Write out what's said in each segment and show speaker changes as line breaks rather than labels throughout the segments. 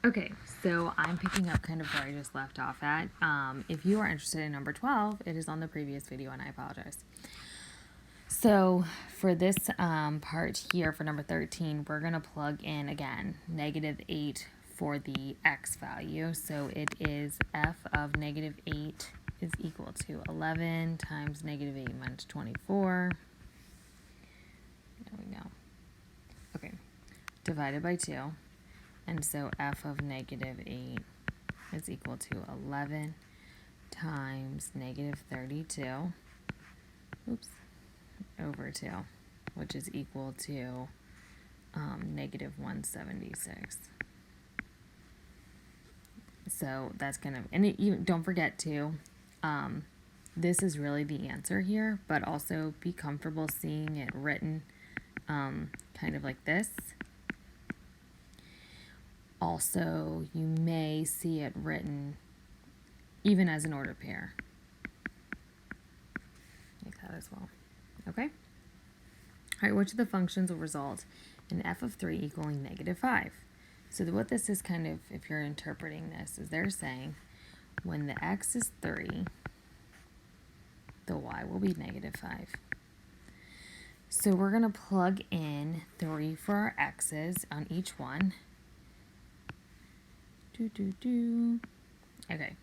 Okay, so I'm picking up kind of where I just left off at. If you are interested in number 12, it is on the previous video, and I apologize. So for this part here, for number 13, we're going to plug in, again, -8 for the x value. So it is f of -8 is equal to 11 times -8 minus 24. There we go. Okay, divided by 2. And so f of -8 is equal to 11 times -32, over 2, which is equal to -176. So that's kind of, and don't forget to, this is really the answer here, but also be comfortable seeing it written kind of like this. Also, you may see it written even as an ordered pair. Like that as well. Okay? All right, which of the functions will result in f of 3 equaling -5? So what this is kind of, if you're interpreting this, is they're saying when the x is 3, the y will be -5. So we're going to plug in 3 for our x's on each one. Okay.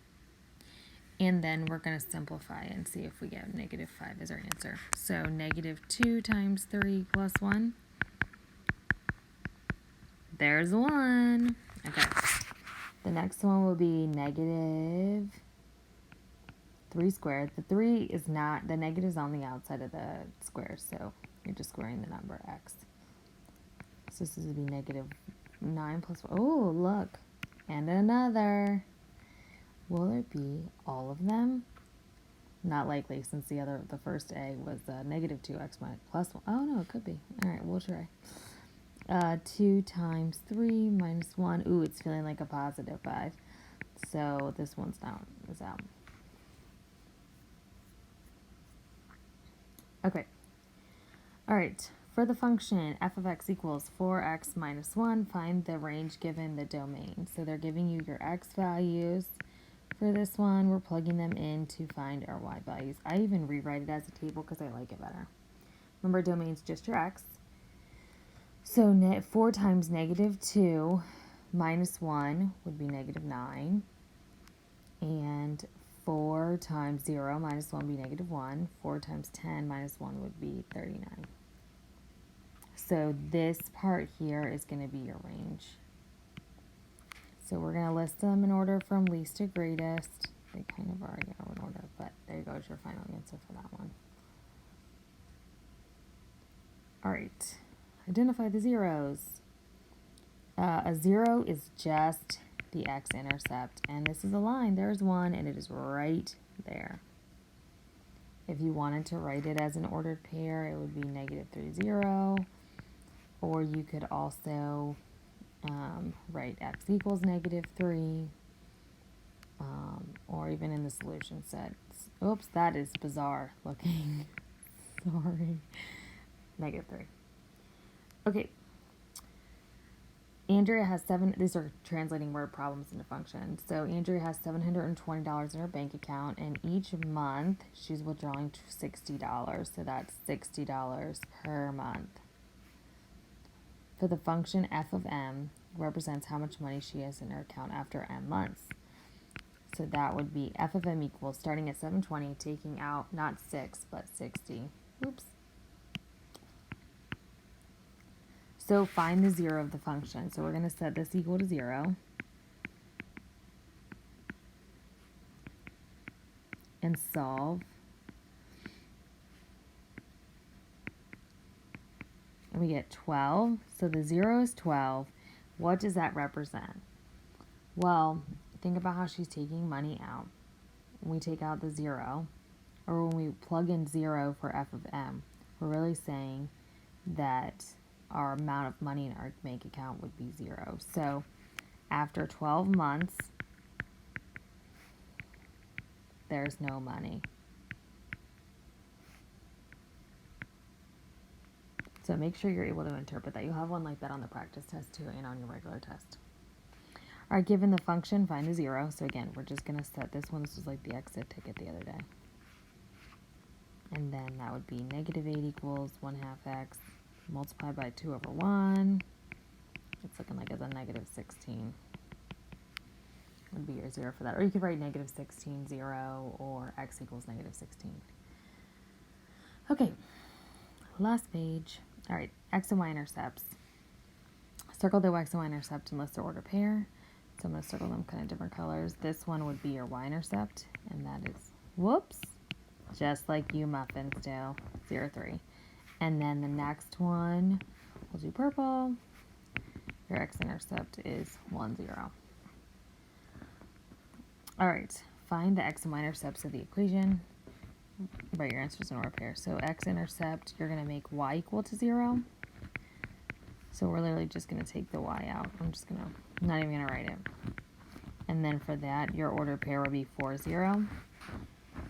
And then we're going to simplify and see if we get -5 as our answer. So -2 times 3 plus 1. There's 1. Okay. The next one will be -3 squared. The 3 is not, the negative is on the outside of the square, so you're just squaring the number x. So this is going to be -9 plus 1. Oh, look. And another. Will it be all of them? Not likely, since the first A was -2x plus 1. Oh, no, it could be. All right, we'll try. 2 times 3 minus 1. Ooh, it's feeling like a positive 5. So this one's down. Is out. Okay. All right. For the function f of x equals 4x minus 1, find the range given the domain. So they're giving you your x values. For this one, we're plugging them in to find our y values. I even rewrite it as a table because I like it better. Remember, domain's just your x. So 4 times -2 minus 1 would be -9. And 4 times 0 minus 1 would be -1. 4 times 10 minus 1 would be 39. So this part here is going to be your range. So we're going to list them in order from least to greatest. They kind of already are in order, but there you go, is your final answer for that one. All right, identify the zeros. A 0 is just the x-intercept, and this is a line. There's 1, and it is right there. If you wanted to write it as an ordered pair, it would be -3, 0. Or you could also write x equals -3. Or even in the solution set. Oops, that is bizarre looking. Sorry. -3. Okay. Andrea has these are translating word problems into functions. So Andrea has $720 in her bank account, and each month she's withdrawing $60. So that's $60 per month. For the function f of m represents how much money she has in her account after m months. So that would be f of m equals, starting at 720, taking out not 6, but 60. Oops. So find the 0 of the function. So we're going to set this equal to 0. And solve. And we get 12. So the 0 is 12. What does that represent? Well, think about how she's taking money out. When we take out the 0, or when we plug in 0 for f of m, we're really saying that our amount of money in our bank account would be 0. So after 12 months, there's no money. So make sure you're able to interpret that. You'll have one like that on the practice test too, and on your regular test. All right, given the function, find the 0. So again, we're just going to set this one. This was like the exit ticket the other day. And then that would be negative 8 equals 1/2 x multiplied by 2 over 1. It's looking like it's a negative 16. Would be your 0 for that. Or you could write negative 16, 0, or x equals negative 16. Okay, last page. All right, x and y intercepts. Circle the x and y intercept and list their order pair. So I'm going to circle them kind of different colors. This one would be your y-intercept, and that is, whoops, just like you muffins do, 0, 3. And then the next one, we'll do purple. Your x-intercept is 1, 0. All right, find the x and y-intercepts of the equation. Write your answers in order pair. So x-intercept, you're going to make y equal to 0. So we're literally just going to take the y out. I'm not even going to write it. And then for that, your order pair would be 4, 0.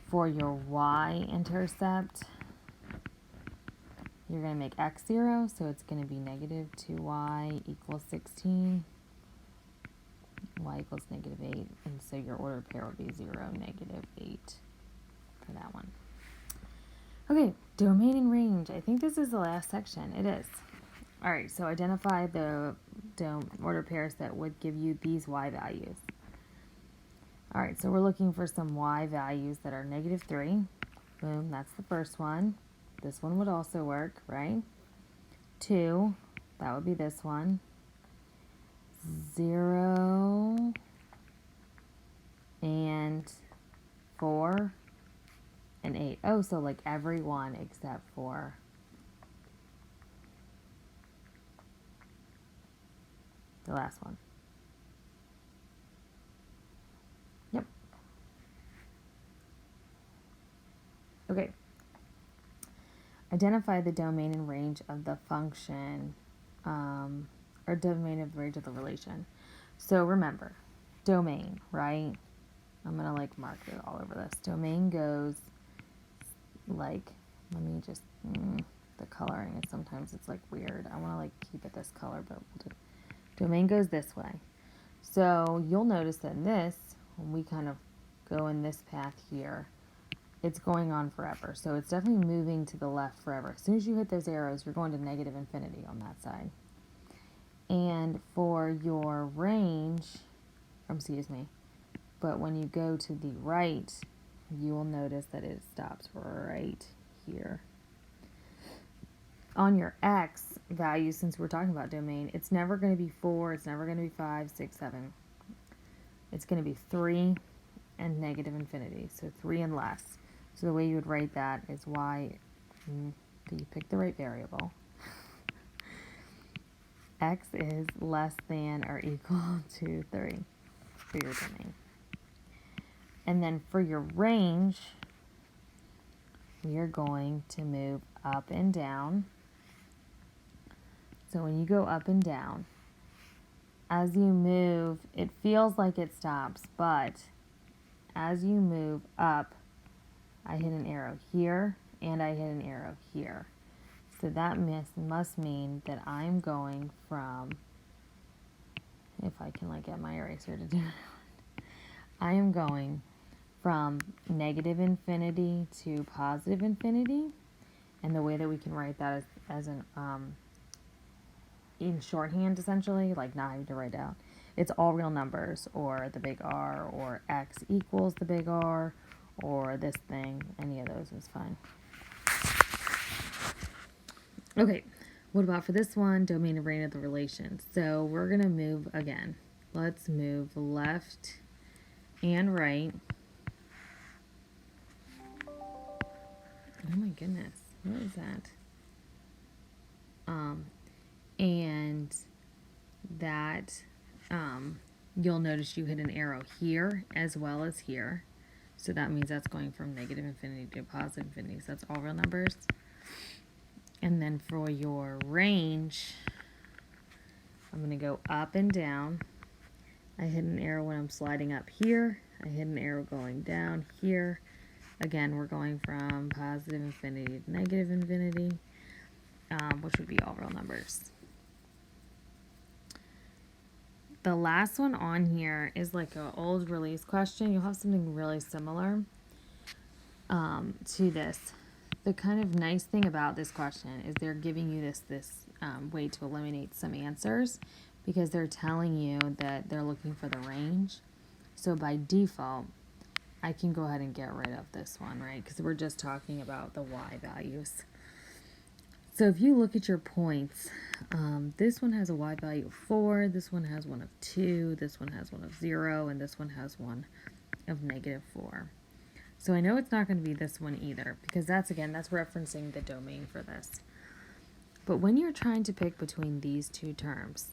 For your y-intercept, you're going to make x 0, so it's going to be negative 2y equals 16. Y equals negative 8, and so your order pair would be 0, negative 8 for that one. Okay, domain and range. I think this is the last section. It is. All right, so identify the order pairs that would give you these y values. All right, so we're looking for some y values that are negative 3. Boom, that's the first one. This one would also work, right? 2, that would be this one. 0 and 4 and 8. Oh, so like every one except for the last one. Yep. Okay. Identify the domain and range of the function, or domain of range of the relation. So remember, domain, right? I'm going to like mark it all over this. Domain goes like, let me just, the coloring is sometimes it's like weird. I want to like keep it this color, but we'll do. Domain goes this way. So you'll notice that in this, when we kind of go in this path here, it's going on forever. So it's definitely moving to the left forever. As soon as you hit those arrows, you're going to negative infinity on that side. And for your range, but when you go to the right, you will notice that it stops right here. On your x value, since we're talking about domain, it's never going to be 4, it's never going to be 5, 6, 7. It's going to be 3 and negative infinity, so 3 and less. So the way you would write that is y, you pick the right variable. X is less than or equal to 3 for your domain. And then for your range, we are going to move up and down. So when you go up and down, as you move, it feels like it stops, but as you move up, I hit an arrow here and I hit an arrow here. So that must mean that I'm going from, if I can like get my eraser to do it, I am going from negative infinity to positive infinity. And the way that we can write that is as an in shorthand, essentially, like not having to write out. It's all real numbers, or the big R, or x equals the big R, or this thing. Any of those is fine. Okay, what about for this one? Domain and range of the relation. So we're going to move again. Let's move left and right. Oh my goodness, what is that? And that, you'll notice you hit an arrow here as well as here. So that means that's going from negative infinity to positive infinity. So that's all real numbers. And then for your range, I'm going to go up and down. I hit an arrow when I'm sliding up here. I hit an arrow going down here. Again, we're going from positive infinity to negative infinity, which would be all real numbers. the last one on here is like an old release question. You'll have something really similar to this. The kind of nice thing about this question is they're giving you this way to eliminate some answers because they're telling you that they're looking for the range. So by default, I can go ahead and get rid of this one, right? Because we're just talking about the y values. So if you look at your points, this one has a y value of 4, this one has one of 2, this one has one of 0, and this one has one of -4. So I know it's not going to be this one either, because that's referencing the domain for this. But when you're trying to pick between these two terms,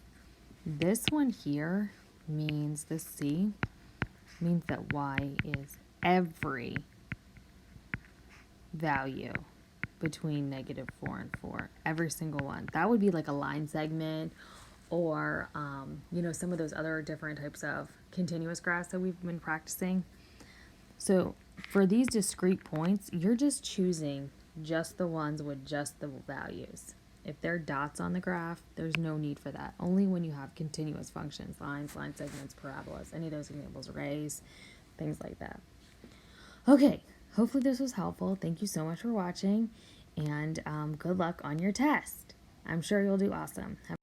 this one here means, this C means that y is every value between -4 and 4, every single one. That would be like a line segment, or some of those other different types of continuous graphs that we've been practicing. So for these discrete points, you're just choosing just the ones with just the values. If they're dots on the graph, there's no need for that. Only when you have continuous functions, lines, line segments, parabolas, any of those examples, arrays, things like that. Okay, hopefully this was helpful. Thank you so much for watching, and good luck on your test. I'm sure you'll do awesome.